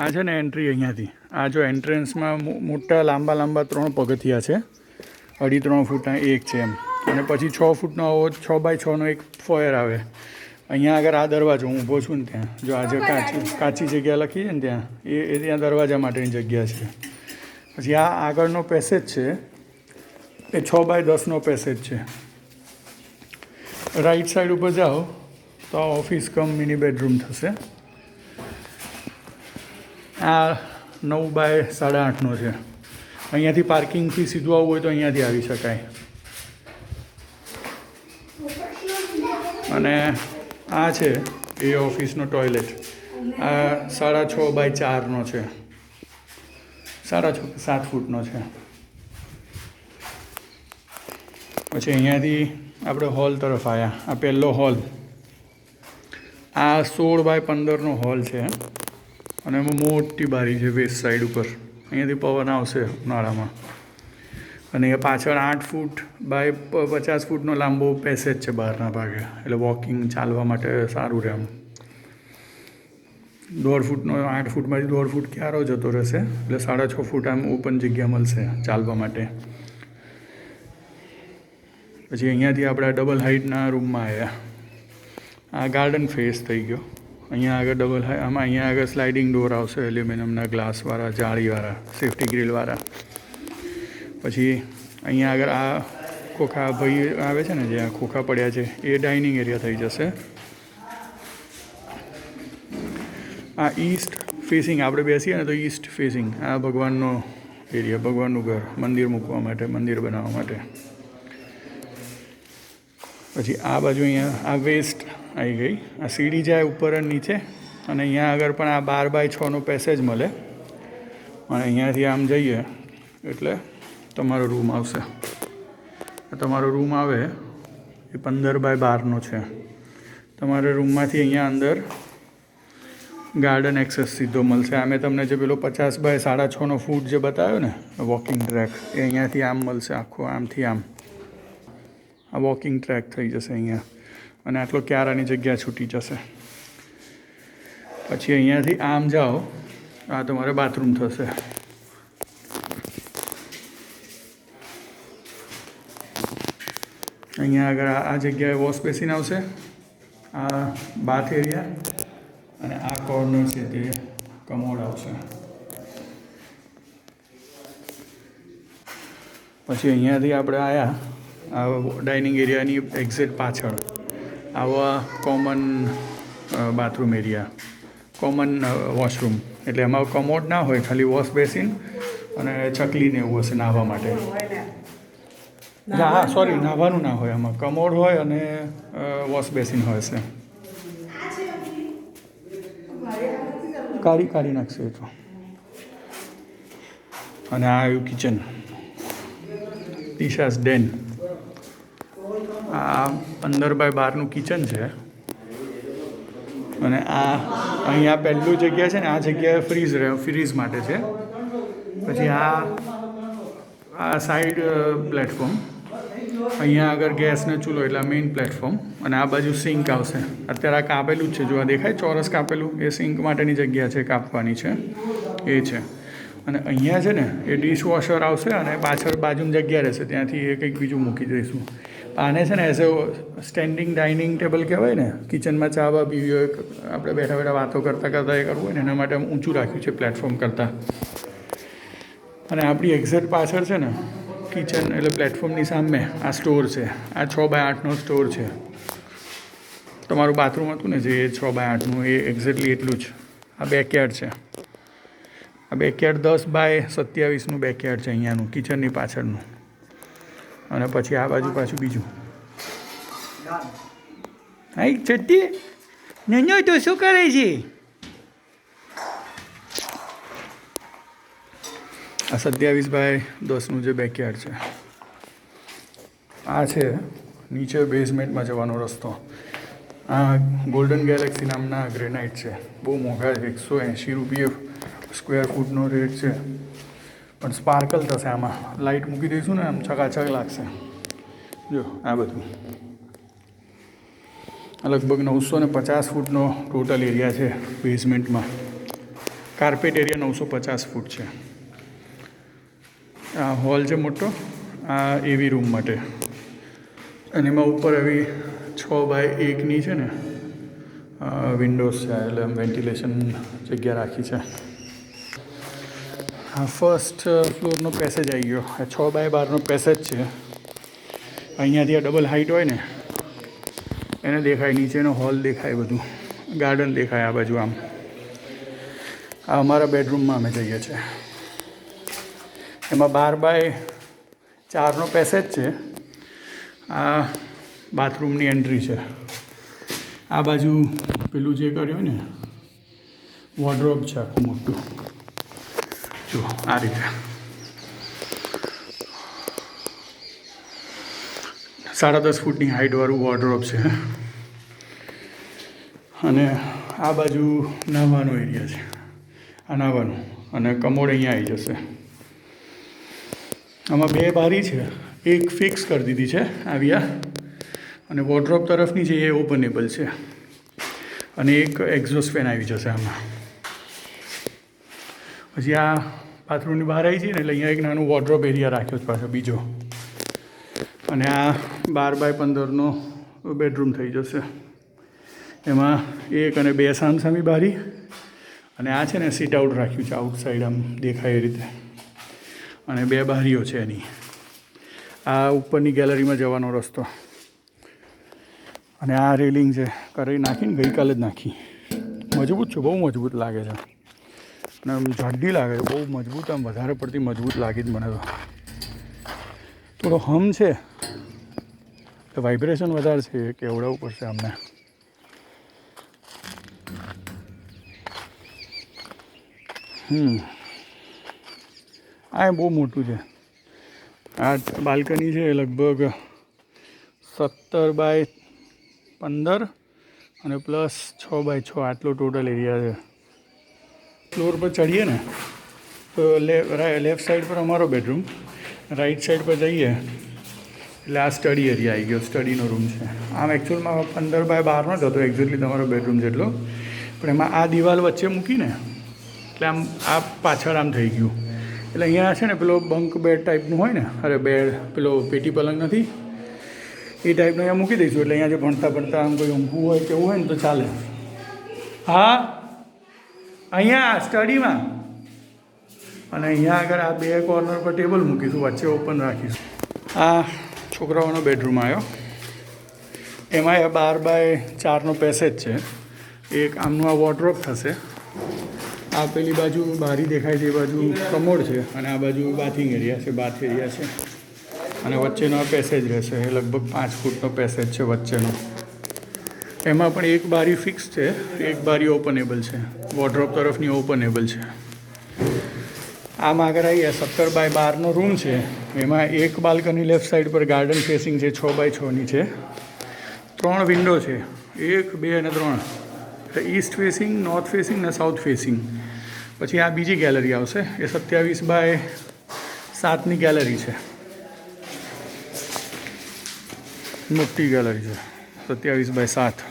આ છે ને એન્ટ્રી અહીંયાથી આ જો એન્ટ્રન્સમાં મોટા લાંબા લાંબા 3 પગથિયા છે 2.5-3 ફૂટના એક છે એમ અને પછી 6 ફૂટનો આવો 6x6નો એક ફોયર આવે અહીંયા આગળ આ દરવાજો હું ઊભો છું ને ત્યાં જો આજે કાચી જગ્યા લખી છે ને ત્યાં એ ત્યાં દરવાજા માટેની જગ્યા છે પછી આ આગળનો પેસેજ છે એ 6x10નો પેસેજ છે રાઈટ સાઈડ ઉપર જાઓ તો આ ઓફિસ કમ મિની બેડરૂમ થશે આ 9x8.5નો છે અહીંયાથી પાર્કિંગથી સીધું આવવું હોય તો અહીંયાથી આવી શકાય અને આ છે એ ઓફિસનો ટોયલેટ આ 6.5x4નો છે 7 ફૂટનો છે પછી અહીંયાથી આપણે હોલ તરફ આવ્યા આ પહેલો હોલ આ 16x15નો હોલ છે અને એમાં મોટી બારી છે વેસ્ટ સાઈડ ઉપર અહીંયાથી પવન આવશે ઉનાળામાં અને એ પાછળ 8 ફૂટ બાય 50 ફૂટનો લાંબો પેસેજ છે બહારના ભાગે એટલે વોકિંગ ચાલવા માટે સારું રહે આમ 1.5 ફૂટનો 8 ફૂટમાંથી 1.5 ફૂટ ક્યારો જતો રહેશે એટલે 6.5 ફૂટ આમ ઓપન જગ્યા મળશે ચાલવા માટે પછી અહીંયાથી આપણે ડબલ હાઇટના રૂમમાં આવ્યા આ ગાર્ડન ફેસ થઈ ગયો અહીંયા આગળ ડબલ હાઈ આમાં અહીંયા આગળ સ્લાઇડિંગ ડોર આવશે એલ્યુમિનિયમના ગ્લાસવાળા જાળીવાળા સેફ્ટી ગ્રીલવાળા પછી અહીંયા આગળ આ ખોખા ભાઈ આવે છે ને જ્યાં ખોખા પડ્યા છે એ ડાઇનિંગ એરિયા થઈ જશે આ ઈસ્ટ ફેસિંગ આપણે બેસીએ ને તો ઈસ્ટ ફેસિંગ આ ભગવાનનો એરિયા ભગવાનનું ઘર મંદિર મૂકવા માટે મંદિર બનાવવા માટે પછી આ બાજુ અહીંયા આ વેસ્ટ આવી ગઈ આ સીડી જાય ઉપર અને નીચે અને અહીંયા આગળ પણ આ 12x6નો પેસેજ મળે અને અહીંયાથી આમ જઈએ એટલે તમારો રૂમ આવશે તમારો રૂમ આવે એ 15x12નો છે તમારા રૂમમાંથી અહીંયા અંદર ગાર્ડન એક્સેસ સીધો મળશે આમે તમને જે પેલો 50x6.5નો ફૂટ જે બતાવ્યો ને વોકિંગ ટ્રેક એ અહીંયાથી આમ મળશે આખો આમથી આમ આ વોકિંગ ટ્રેક થઈ જશે અહીંયા અને આટલો ક્યારાની જગ્યા છૂટી જશે પછી અહીંયાથી આમ જાઓ આ તમારે બાથરૂમ થશે અહીંયા આગળ આ જગ્યાએ વોશ બેસિન આવશે આ બાથ એરિયા અને આ કોર્નર છે તે કમોડ આવશે પછી અહીંયાથી આપણે આવ્યા આ ડાઇનિંગ એરિયાની એક્ઝેક્ટ પાછળ આવા common bathroom area common washroom એટલે એમાં કમોડ ના હોય ખાલી વોશ બેસિન અને ચકલીને એવું હશે નાહવા માટે હા સોરી નાહવાનું ના હોય આમાં કમોડ હોય અને વોશ બેસિન હોય છે કાઢી નાખશે એ તો અને આ આવ્યું કિચન ટીશાસ ડેન આ 15x12નું કિચન છે અને આ અહીંયા પહેલું જગ્યા છે ને આ જગ્યાએ ફ્રીઝ માટે છે પછી આ સાઈડ પ્લેટફોર્મ અહીંયા આગળ ગેસનો ચૂલો એટલે મેઇન પ્લેટફોર્મ અને આ બાજુ સિંક આવશે અત્યારે આ કાપેલું જ છે જો આ દેખાય ચોરસ કાપેલું એ સિંક માટેની જગ્યા છે કાપવાની છે એ છે અને અહીંયા છે ને એ ડિશવોશર આવશે અને પાછળ બાજુની જગ્યા રહેશે ત્યાંથી એ કંઈક બીજું મૂકી દઈશું આને છે ને as a standing dining table કહેવાય ને કિચનમાં ચા બા પીવી હોય આપણે બેઠા બેઠા વાતો કરતાં કરતાં એ કરવું હોય ને એના માટે ઊંચું રાખ્યું છે પ્લેટફોર્મ કરતાં અને આપણી એક્ઝેક્ટ પાછળ છે ને કિચન એટલે પ્લેટફોર્મની સામે આ સ્ટોર છે આ 6x8નો સ્ટોર છે તમારું બાથરૂમ હતું ને જે 6x8નું એ એક્ઝેક્ટલી એટલું જ આ બેકયાર્ડ છે આ બેકયાર્ડ 10x27નું બેકયાર્ડ છે અહીંયાનું કિચનની પાછળનું અને પછી આ બાજુ પાછું બીજું હા છઠ્ઠી નનો તો શું કરે છે આ 27x10નું જે બેકયાર્ડ છે આ છે નીચે બેઝમેન્ટમાં જવાનો રસ્તો આ ગોલ્ડન ગેલેક્સી નામના ગ્રેનાઇટ છે બહુ મોંઘા છે 180 રૂપિયા સ્ક્વેર ફૂટનો રેટ છે પણ સ્પાર્કલ થશે આમાં લાઇટ મૂકી દઈશું ને આમ ચકાચક લાગશે જો આ બધું લગભગ 950 ફૂટનો ટોટલ એરિયા છે બેઝમેન્ટમાં કાર્પેટ એરિયા 950 ફૂટ છે. આ હોલ છે મોટો, આ એવી રૂમ માટે, અને એમાં ઉપર એવી 6x1 છે ને વિન્ડોઝ છે, એટલે વેન્ટિલેશન જગ્યા રાખી છે. આ ફર્સ્ટ ફ્લોરનો પેસેજ આવી ગયો. આ 6x12નો પેસેજ છે. અહીંયાથી આ ડબલ હાઇટ હોય ને એને દેખાય, નીચેનો હોલ દેખાય, બધું ગાર્ડન દેખાય આ બાજુ. આમ આ અમારા બેડરૂમમાં અમે જઈએ છીએ. એમાં 12x4નો પેસેજ છે. આ બાથરૂમની એન્ટ્રી છે. આ બાજુ પેલું જે કર્યું ને વોર્ડરોબ છે આખું મોટું, જો આ રીતે 10.5 ફૂટની હાઇટવાળું વોર્ડરોબ છે. અને આ બાજુ નાહવાનો એરિયા છે, આ નાહવાનું, અને કમોડ અહીંયા આવી જશે. આમાં 2 બારી છે, એક ફિક્સ કરી દીધી છે આવ્યા, અને વોર્ડરોબ તરફની છે એ ઓપનેબલ છે, અને એક એક્ઝોસ્ટ ફેન આવી જશે આમાં. પછી આ બાથરૂમની બહાર આવી છે ને, એટલે અહીંયા એક નાનું વોર્ડરોબ એરિયા રાખ્યો છે પાછો બીજો, અને આ 12x15નો બેડરૂમ થઈ જશે. એમાં 1 અને 2 સામસામી બારી, અને આ છે ને સીટ આઉટ રાખ્યું છે, આઉટસાઇડ આમ દેખાય એ રીતે, અને 2 બારીઓ છે એની. આ ઉપરની ગેલેરીમાં જવાનો રસ્તો, અને આ રેલિંગ છે કરી નાખીને ગઈકાલે જ નાખી. મજબૂત છે, બહુ મજબૂત લાગે છે, અને આમ જાડી લાગે છે, બહુ મજબૂત, આમ વધારે પડતી મજબૂત લાગી જ મને તો. થોડો હમ છે, વાઇબ્રેશન વધારે છે, કેવડાવવું પડશે અમને. આ બહુ મોટું છે. આ બાલ્કની છે લગભગ 17x15 અને પ્લસ 6x6, આટલો ટોટલ એરિયા છે. ફ્લોર પર ચડીએ ને તો લેફ્ટ સાઈડ પર અમારો બેડરૂમ, રાઈટ સાઈડ પર જઈએ એટલે આ સ્ટડી એરિયા આવી ગયો, સ્ટડીનો રૂમ છે. આમ એકચ્યુઅલમાં 15x12નો જ હતો એક્ઝેક્ટલી તમારો બેડરૂમ જેટલો, પણ એમાં આ દિવાલ વચ્ચે મૂકીને એટલે આમ આ પાછળ આમ થઈ ગયું. એટલે અહીંયા છે ને પેલો બંક બેડ ટાઈપનું હોય ને, અરે બેડ પેલો પેટી પલંગ નથી, એ ટાઈપનું અહીંયા મૂકી દઈશું. એટલે અહીંયા જો ભણતા આમ કોઈ ઊંઘવું હોય કે એવું હોય ને તો ચાલે. હા, અહીંયા સ્ટડીમાં, અને અહીંયા આગળ આ 2 કોર્નર પર ટેબલ મૂકીશું, વચ્ચે ઓપન રાખીશું. આ છોકરાઓનો બેડરૂમ આવ્યો. એમાં 12x4નો પેસેજ છે. એક આમનું આ વોર્ડરોબ થશે. આ પેલી બાજુ બારી દેખાય છે, એ બાજુ કમોડ છે, અને આ બાજુ બાથિંગ એરિયા છે, બાથ એરિયા છે, અને વચ્ચેનો આ પેસેજ રહેશે. એ લગભગ 5 ફૂટનો પેસેજ છે વચ્ચેનો. એમાં પણ એક બારી ફિક્સ છે, એક બારી ઓપનેબલ છે, વોર્ડરોબ તરફની ઓપનેબલ છે. આમ આગળ આવીએ 17x12નો રૂમ છે. એમાં એક બાલ્કની લેફ્ટ સાઈડ પર ગાર્ડન ફેસિંગ છે, 6x6ની છે. 3 વિન્ડો છે, 1, 2 અને 3, ઈસ્ટ ફેસિંગ, નોર્થ ફેસિંગ ને સાઉથ ફેસિંગ. પછી આ બીજી ગેલેરી આવશે, એ 27x7ની ગેલેરી છે, મોટી ગેલેરી છે, 27x7.